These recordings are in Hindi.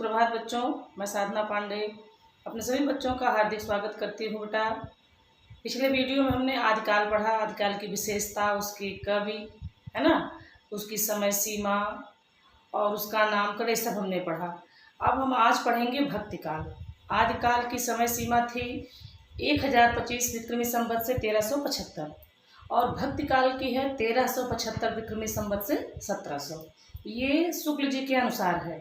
सुप्रभात बच्चों। मैं साधना पांडे अपने सभी बच्चों का हार्दिक स्वागत करती हूँ। बेटा, पिछले वीडियो में हमने आदिकाल पढ़ा, आदिकाल की विशेषता, उसकी कवि, है ना, उसकी समय सीमा और उसका नामकरण, ये सब हमने पढ़ा। अब हम आज पढ़ेंगे भक्तिकाल। आदिकाल की समय सीमा थी 1025 विक्रमी संवत से 1375 और भक्तिकाल की है 1375 विक्रमी संवत से 1700। ये शुक्ल जी के अनुसार है।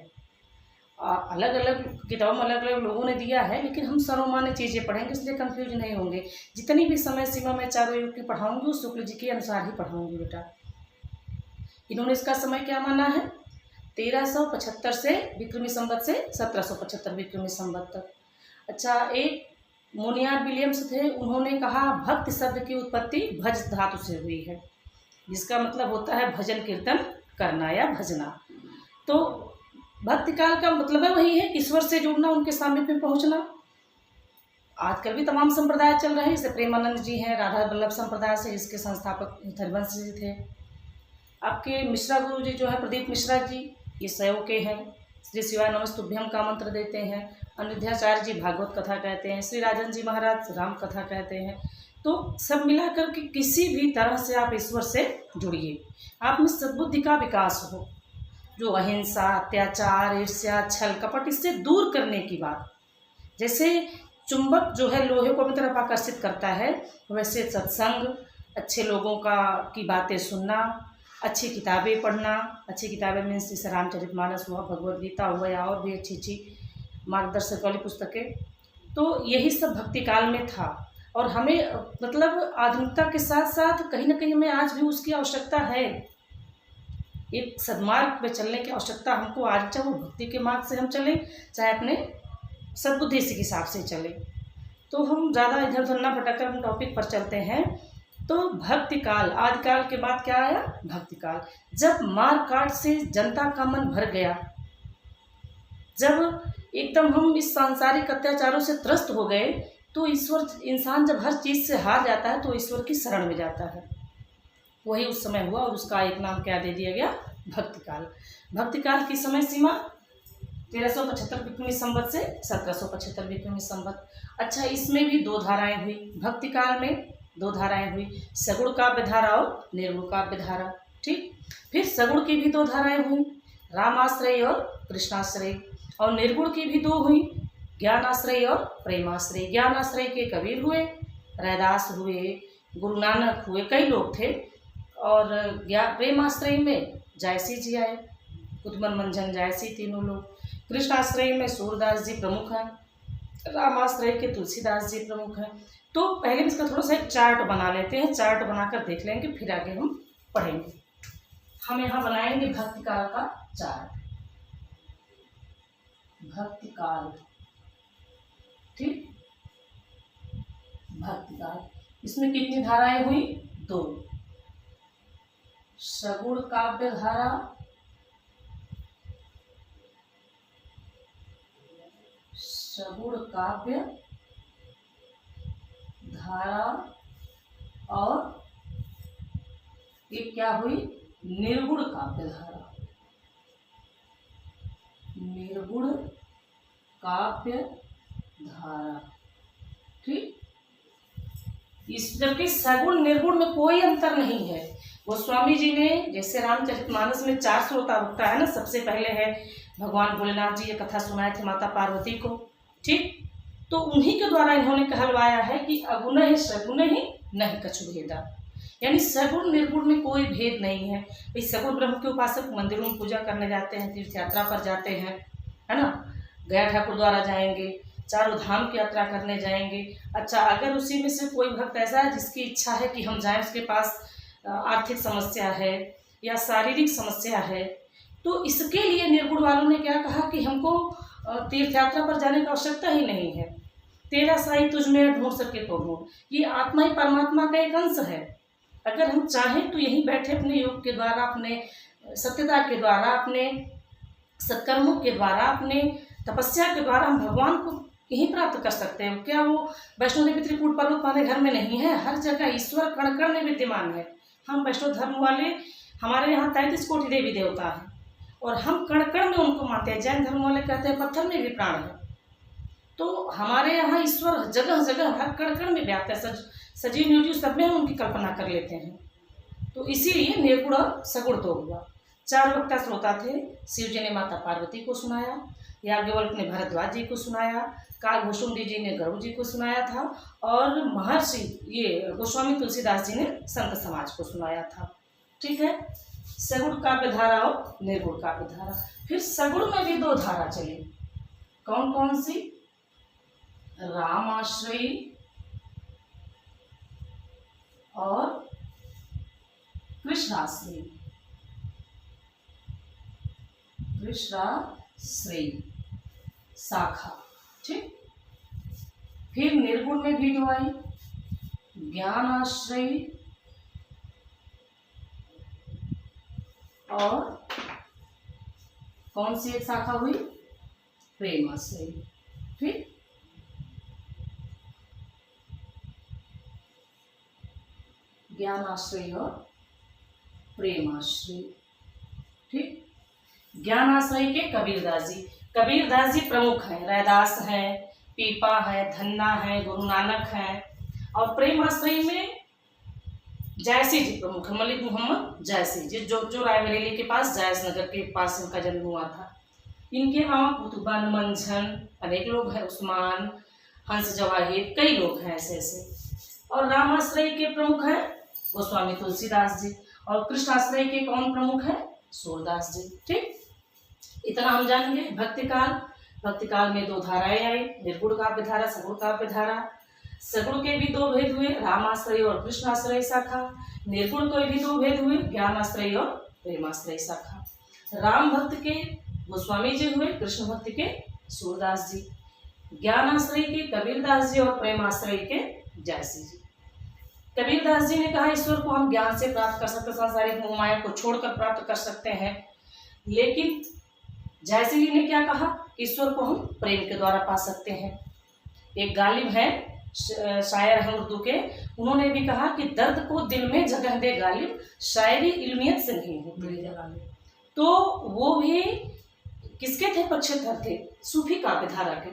अलग अलग किताबों में अलग अलग लोगों ने दिया है, लेकिन हम सर्वमान्य चीज़ें पढ़ेंगे, इसलिए कंफ्यूज नहीं होंगे। जितनी भी समय सीमा मैं चारों युग की पढ़ाऊंगी वो शुक्ल जी के अनुसार ही पढ़ाऊंगी। बेटा, इन्होंने इसका समय क्या माना है? 1375 से विक्रमी संवत से 1775 विक्रमी संवत तक। अच्छा, एक मोनियार विलियम्स थे, उन्होंने कहा भक्ति शब्द की उत्पत्ति भज धातु से हुई है, जिसका मतलब होता है भजन कीर्तन करना या भजना। तो भक्तिकाल का मतलब है वही है ईश्वर से जुड़ना, उनके सामीप्य में पहुंचना। आजकल भी तमाम संप्रदाय चल रहे हैं, जैसे प्रेमानंद जी हैं राधा वल्लभ संप्रदाय से, इसके संस्थापक हरिवंश जी थे। आपके मिश्रा गुरु जी जो है प्रदीप मिश्रा जी, ये शैव के हैं। श्री शिवाय नमस्तुभ्यम का मंत्र देते हैं। अनिरुद्धाचार्य जी भागवत कथा कहते हैं। श्री राजन जी महाराज राम कथा कहते हैं। तो सब मिलाकर के किसी भी तरह से आप ईश्वर से जुड़िए, आप में सद्बुद्धि का विकास हो, जो अहिंसा, अत्याचार, ईर्ष्या, छल कपट, इससे दूर करने की बात। जैसे चुंबक जो है लोहे को अपनी तरफ आकर्षित करता है, वैसे सत्संग, अच्छे लोगों की बातें सुनना, अच्छी किताबें पढ़ना। अच्छी किताबें मीन्स जैसे रामचरितमानस हुआ, भगवद गीता हुआ, या और भी अच्छी अच्छी मार्गदर्शक वाली पुस्तकें। तो यही सब भक्ति काल में था। और हमें मतलब आधुनिकता के साथ साथ कहीं ना कहीं हमें आज भी उसकी आवश्यकता है। एक सदमार्ग में चलने की आवश्यकता हमको आज, चाहे वो भक्ति के मार्ग से हम चलें, चाहे अपने सद्बुद्धि के हिसाब से चलें। तो हम ज़्यादा इधर उधर ना भटक कर हम टॉपिक पर चलते हैं। तो भक्तिकाल, आदिकाल के बाद क्या आया? भक्तिकाल। जब मार काट से जनता का मन भर गया, जब एकदम हम इस सांसारिक अत्याचारों से त्रस्त हो गए, तो ईश्वर, इंसान जब हर चीज़ से हार जाता है तो ईश्वर की शरण में जाता है। वही उस समय हुआ और उसका एक नाम क्या दे दिया गया? भक्तिकाल। भक्तिकाल की समय सीमा 1375 विक्रमी संवत से 1775 विक्रमी संवत। अच्छा, इसमें भी दो धाराएं हुई। भक्तिकाल में दो धाराएं हुई, सगुण काव्य धारा और निर्गुण काव्य धारा। ठीक, फिर सगुण की भी दो धाराएं हुई, रामाश्रय और कृष्णाश्रय। और निर्गुण की भी दो हुई, ज्ञानाश्रय और प्रेमाश्रय। ज्ञानाश्रय के कबीर हुए, रैदास हुए, गुरु नानक हुए, कई लोग थे। और प्रेमाश्रय में जायसी जी आए, कुतुबन मंझन जायसी, तीनों लोग। कृष्णाश्रय में सूरदास जी प्रमुख हैं, रामाश्रय के तुलसीदास जी प्रमुख हैं। तो पहले इसका थोड़ा सा एक चार्ट बना लेते हैं, चार्ट बनाकर देख लेंगे, फिर आगे हम पढ़ेंगे। हम यहाँ बनाएंगे भक्तिकाल का चार्ट। भक्तिकाल, ठीक, भक्तिकाल। इसमें कितनी धाराएं हुई? दो। सगुण काव्य धारा, सगुण काव्य धारा, और ये क्या हुई? निर्गुण काव्य धारा। निर्गुण काव्य धारा, ठीक। इस जबकि सगुण निर्गुण में कोई अंतर नहीं है। गोस्वामी जी ने, जैसे रामचरितमानस में 4 श्रोता होता है ना, सबसे पहले है भगवान भोलेनाथ जी, ये कथा सुनाए थे माता पार्वती को, ठीक। तो उन्हीं के द्वारा इन्होंने कहलवाया है कि अगुण ही सगुण ही नहीं कछु भेदा, यानी सगुण निर्गुण में कोई भेद नहीं है। भाई सगुण ब्रह्म के उपासक मंदिरों में पूजा करने जाते हैं, तीर्थ यात्रा पर जाते हैं, है ना, गया ठाकुर द्वारा जाएंगे, चारों धाम की यात्रा करने जाएंगे। अच्छा, अगर उसी में से कोई भक्त ऐसा है जिसकी इच्छा है कि हम जाएं, उसके पास आर्थिक समस्या है या शारीरिक समस्या है, तो इसके लिए निर्गुण वालों ने क्या कहा कि हमको तीर्थ यात्रा पर जाने की आवश्यकता ही नहीं है। तेरा साई तुझ में ढूंढ सके तो ढूंढ, ये आत्मा ही परमात्मा का एक अंश है। अगर हम चाहें तो यहीं बैठे अपने योग के द्वारा, अपने सत्यता के द्वारा, अपने सत्कर्मों के द्वारा, अपने तपस्या के द्वारा हम भगवान को यहीं प्राप्त कर सकते हैं। क्या वो वैष्णो देवी त्रिकूट पर्वत वाले घर में नहीं है? हर जगह ईश्वर कण कण में विद्यमान है। हम वैष्णव धर्म वाले, हमारे यहाँ 33 कोटि देवी देवता है, और हम कण कण में उनको मानते हैं। जैन धर्म वाले कहते हैं पत्थर में भी प्राण है। तो हमारे यहाँ ईश्वर जगह जगह हर कण कण में व्याप्त है, सजीव निर्जीव सब में हम उनकी कल्पना कर लेते हैं। तो इसीलिए निर्गुण और सगुण दो हुआ। 4 वक्ता श्रोता थे। शिव जी ने माता पार्वती को सुनाया, याज्ञवल्क्य ने भरद्वाज जी को सुनाया, कालभूषुंडी जी ने गरुड़ जी को सुनाया था, और महर्षि ये गोस्वामी तुलसीदास जी ने संत समाज को सुनाया था। ठीक है, सगुण काव्य धारा और निर्गुण काव्य धारा। फिर सगुण में भी 2 धारा चली। कौन कौन सी? रामाश्रयी और कृष्णाश्रयी। कृष्णाश्रयी शाखा। ठीक। फिर निर्गुण में भी 2 आई, ज्ञानाश्रयी और कौन सी एक शाखा हुई? प्रेमाश्रयी। फिर ज्ञानाश्रयी और प्रेमाश्रयी। ठीक। ज्ञानाश्रयी के कबीरदास जी प्रमुख हैं। रैदास हैं, पीपा है, धन्ना है, गुरु नानक हैं। और प्रेमाश्रयी में जायसी जी प्रमुख है, मलिक मोहम्मद जायसी जी, जो रायबरेली के पास जायस नगर के पास इनका जन्म हुआ था। इनके अलावा कुतुबन, मंझन अनेक लोग हैं, उस्मान, हंस जवाहिर, कई लोग हैं ऐसे ऐसे। और रामाश्रयी के प्रमुख हैं गोस्वामी तुलसीदास जी, और कृष्णाश्रयी के कौन प्रमुख है? सूरदास जी। ठीक, इतना हम जानेंगे। भक्तिकाल में 2 धाराएं आई, निर्गुण काव्य धारा, सगुण काव्य धारा। सगुण के भी 2 भेद हुए, रामाश्रयी और कृष्णाश्रयी शाखा। निर्गुण के भी 2 भेद हुए, ज्ञानाश्रयी और प्रेमाश्रयी शाखा। राम भक्त के गोस्वामी जी हुए, कृष्ण भक्त के सूरदास जी, ज्ञानाश्रयी के कबीरदास जी और प्रेमाश्रयी के जायसी जी। कबीरदास जी ने कहा ईश्वर को हम ज्ञान से प्राप्त कर सकते, सांसारिक मोह माया को छोड़कर प्राप्त कर सकते हैं। लेकिन जायसी जी ने क्या कहा? ईश्वर को हम प्रेम के द्वारा पा सकते हैं। एक गालिब है, शायर हैं उर्दू के, उन्होंने भी कहा कि दर्द को दिल में जगह दे गालिब, शायरी इल्मियत से नहीं होती है गालिब। तो वो भी किसके थे? पक्षधर थे, सूफी काव्य धारा के,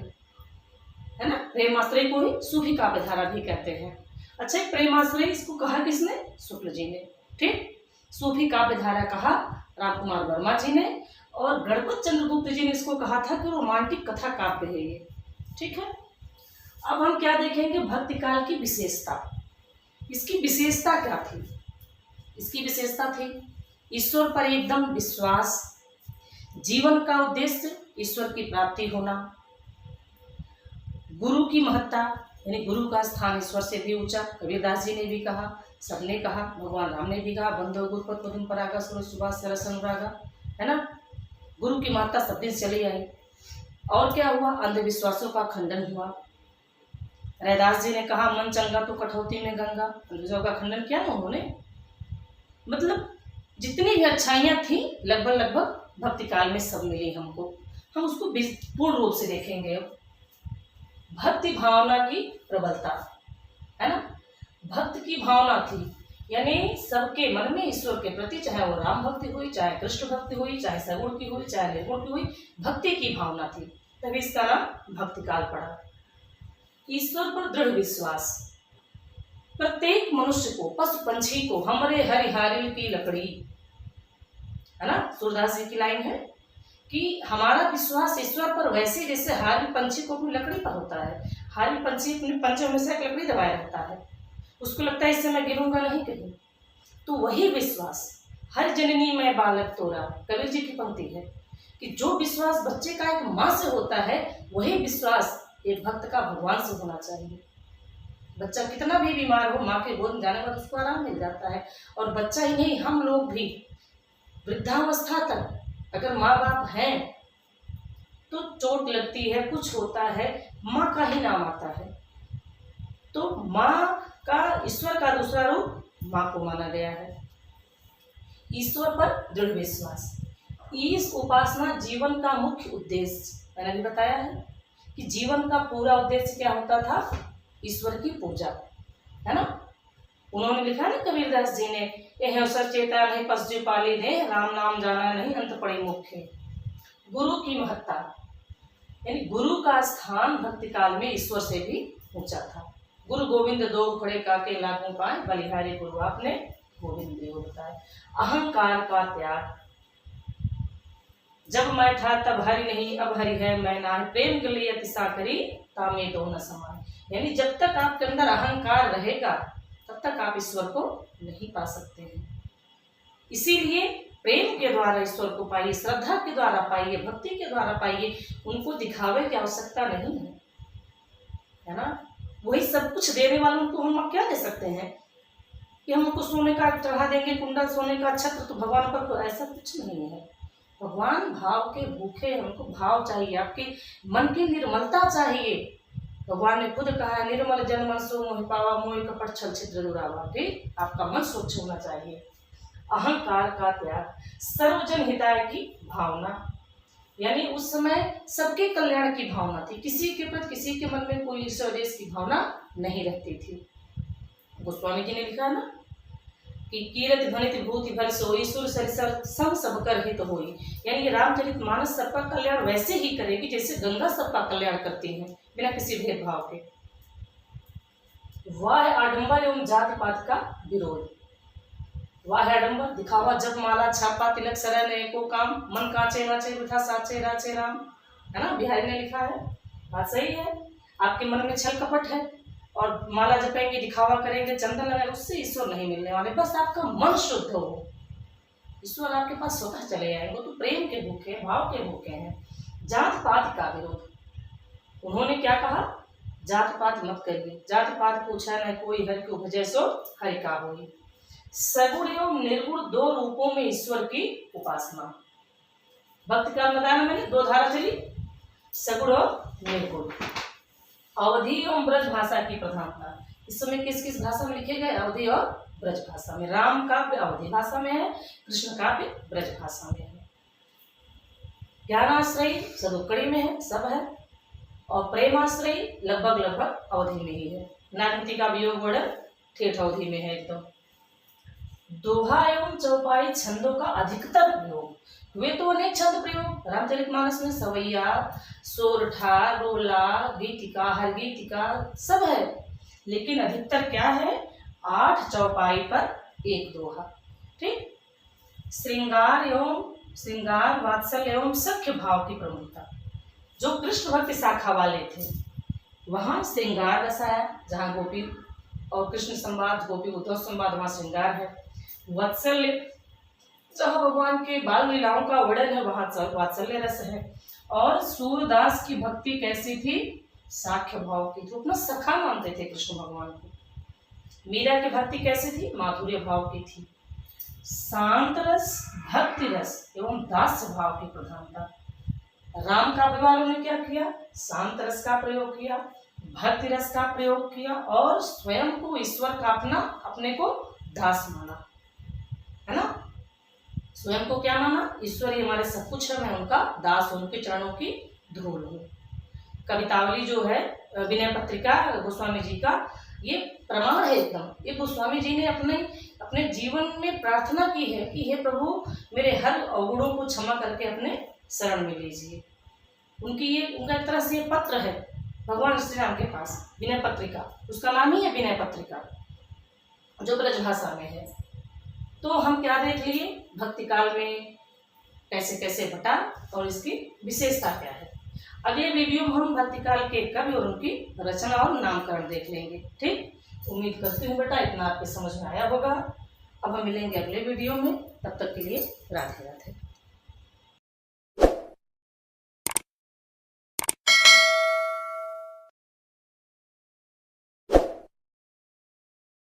है ना। प्रेमाश्रयी को ही सूफी काव्य धारा भी कहते हैं। अच्छा, प्रेमाश्रयी इसको कहा किसने? शुक्ल जी ने। ठीक, सूफी काव्य धारा कहा राम कुमार वर्मा जी ने, और गणपत चंद्रगुप्त जी ने इसको कहा था कि रोमांटिक कथा काव्य है ये। ठीक है, अब हम क्या देखेंगे? भक्तिकाल की विशेषता। इसकी विशेषता क्या थी? इसकी विशेषता थी ईश्वर पर एकदम विश्वास, जीवन का उद्देश्य ईश्वर की प्राप्ति होना, गुरु की महत्ता, यानी गुरु का स्थान ईश्वर से भी ऊंचा। कबीरदास जी ने भी कहा, सबने कहा, भगवान राम ने भी कहा, बंधो गुरुपत पदम परागा सूरज सुभाष सरस अनुरागा, है ना। गुरु की महत्ता सब दिन चली आई। और क्या हुआ? अंधविश्वासों का खंडन हुआ। रैदास जी ने कहा, मन चंगा तो कठौती में गंगा। अंधविश्वासों का खंडन किया ना उन्होंने। मतलब जितनी भी अच्छाइयाँ थी लगभग भक्तिकाल में सब मिली हमको। हम उसको पूर्ण रूप से देखेंगे। अब भक्ति भावना की प्रबलता, है ना। भक्त की भावना थी, यानी सबके मन में ईश्वर के प्रति, चाहे वो राम भक्ति हुई, चाहे कृष्ण भक्ति हुई, चाहे सगुण की हुई, चाहे निर्गुण की हुई, भक्ति की भावना थी। तभी इसका नाम भक्तिकाल पड़ा। ईश्वर पर दृढ़ विश्वास। प्रत्येक मनुष्य को, पशु पंछी को, हमरे हरिहारिल की लकड़ी, है ना। सूरदास जी की लाइन है कि हमारा विश्वास ईश्वर पर वैसे जैसे हारिल पंछी को अपनी लकड़ी पर होता है। हारिल पंछी अपने पंजे में से एक लकड़ी दबाए रखता है, उसको लगता है इससे मैं गिरूंगा नहीं कहीं। तो वही विश्वास, हर जननी में बालक तोरा, कबीर जी की पंक्ति है कि जो विश्वास बच्चे का एक माँ से होता है, वही विश्वास एक भक्त का भगवान से होना चाहिए। बच्चा कितना भी बीमार हो, माँ के गोद में जाने के बाद उसको आराम मिल जाता है। और बच्चा ही नहीं, हम लोग भी वृद्धावस्था तक अगर माँ बाप हैं तो चोट लगती है, कुछ होता है, माँ का ही नाम आता है। तो माँ का, ईश्वर का दूसरा रूप माँ को माना गया है। ईश्वर पर दृढ़ विश्वास, इस उपासना जीवन का मुख्य उद्देश्य, मैंने भी बताया है कि जीवन का पूरा उद्देश्य क्या होता था? ईश्वर की पूजा, है ना। उन्होंने लिखा ना कबीरदास जी ने, यह अवसर चेता नहीं पशु पाली दे, राम नाम जाना नहीं अंत पड़ी मुख्य। गुरु की महत्ता, यानी गुरु का स्थान भक्ति काल में ईश्वर से भी ऊंचा था। गुरु गोविंद दो खड़े काके लागू पाए, बलिहारी गुरु आपने गोविंद देव बताए। अहंकार का त्याग, जब मैं था तब हरि नहीं, अब हरि है मैं ना, प्रेम के लिए अतिशा करी तामे दो न समान। यानी जब तक आपके अंदर अहंकार रहेगा तब तक आप ईश्वर को नहीं पा सकते हैं। इसीलिए प्रेम के द्वारा ईश्वर को पाइए, श्रद्धा के द्वारा पाइए, भक्ति के द्वारा पाइए। उनको दिखावे की आवश्यकता नहीं है ना। वही सब कुछ देने वालों को हम क्या दे सकते हैं कि हम उनको सोने का चढ़ा देंगे, कुंडल सोने का छत्र, तो भगवान पर तो ऐसा कुछ नहीं है। भगवान भाव के भूखे, हमको भाव चाहिए, आपके मन की निर्मलता चाहिए। भगवान ने खुद कहा, निर्मल जन मन सो मोहि पावा, मोहि कपट छल छिद्र दुरावा। ठीक, आपका मन स्वच्छ होना चाहिए। अहंकार का त्याग, सर्वजन हिताय की भावना, यानी उस समय सबके कल्याण की भावना थी, किसी के प्रति किसी के मन में कोई स्वदेश की भावना नहीं रहती थी। गोस्वामी जी ने लिखा ना कि कीरत ध्वनित भूति भर सोई, सुर सरिसर सब सब कर हित होई। यानी ये रामचरितमानस सबका कल्याण वैसे ही करेगी जैसे गंगा सबका कल्याण करती है, बिना किसी भेदभाव के। वाह आडंबर एवं जाति पात का विरोध, वाह आडंबर दिखावा, जब माला छापा तिलक सरन एको काम, मन काचे नाचे वृथा साचे राचे राम, है ना। बिहारी ने लिखा है, बात सही है। आपके मन में छल कपट है और माला जपेंगे, दिखावा करेंगे, चंदन लगाएंगे, उससे ईश्वर नहीं मिलने वाले। बस आपका मन शुद्ध हो, ईश्वर आपके पास स्वतः चले आएंगे। वो तो प्रेम के भूखे, भाव के भूखे हैं। जात पात का विरोध, उन्होंने क्या कहा, जात पात मत करिए, जात पात पूछा न कोई, हरि को भजे सो हरि का होई। सगुण एवं निर्गुण दो रूपों में ईश्वर की उपासना। भक्ति काल में बताया मैंने, दो धारा चली, सगुण और निर्गुण। अवधि एवं ब्रज भाषा की प्रधानता, इस समय किस किस भाषा में लिखे गए, अवधि और ब्रज भाषा में। राम काव्य अवधि भाषा में है, कृष्ण काव्य ब्रज भाषा में है। ज्ञानाश्रयी सदुक्कड़ी में है, सब है, और प्रेमाश्रयी लगभग लगभग अवधि में ही है। नागमती का वियोग वर्णन ठेठ अवधि में है एकदम। दोहा एवं चौपाई छंदों का अधिकतर प्रयोग, वे तो अनेक छंद प्रयोग रामचरितमानस में, सवैया, सोरठा, रोला, गीतिका, हर गीतिका सब है, लेकिन अधिकतर क्या है, 8 चौपाई पर एक दोहा। ठीक, श्रृंगार वात्सल्य एवं सख्य भाव की प्रमुखता। जो कृष्ण भक्ति शाखा वाले थे वहाँ श्रृंगार रसाया, जहाँ गोपी और कृष्ण संवाद, गोपी उद्धव संवाद, वहाँ श्रृंगार है। वात्सल्य, जहाँ भगवान के बाल लीलाओं का वर्णन है वहाँ वात्सल्य रस है। और सूरदास की भक्ति कैसी थी, साख्य भाव की थी, अपना सखा मानते थे कृष्ण भगवान को। मीरा की भक्ति कैसी थी, माधुर्य भाव की थी। शांत रस, भक्ति रस एवं दास्य भाव की प्रधानता। राम काव्य वालों ने क्या किया, शांत रस का प्रयोग किया, भक्ति रस का प्रयोग किया, और स्वयं को ईश्वर का अपने को दास माना, है ना। स्वयं को क्या माना, ईश्वर ही हमारे सब कुछ है, मैं उनका दास हूं, उनके चरणों की धूल हूँ। कवितावली जो है विनय पत्रिका गोस्वामी जी का, ये प्रमाण है एकदम। ये गोस्वामी जी ने अपने जीवन में प्रार्थना की है कि हे प्रभु, मेरे हर अवगुणों को क्षमा करके अपने शरण में लीजिए। उनका एक तरह से ये पत्र है भगवान श्री राम के पास, विनय पत्रिका, उसका नाम ही है विनय पत्रिका, जो ब्रज भाषा में है। तो हम क्या देख लिए, भक्ति काल में कैसे कैसे बटा और इसकी विशेषता क्या है। अगले वीडियो में हम भक्ति काल के कवि और उनकी रचना और नामकरण देख लेंगे। ठीक, उम्मीद करती हूँ बेटा इतना आपके समझ में आया होगा। अब हम मिलेंगे अगले वीडियो में, तब तक के लिए राधे राधे।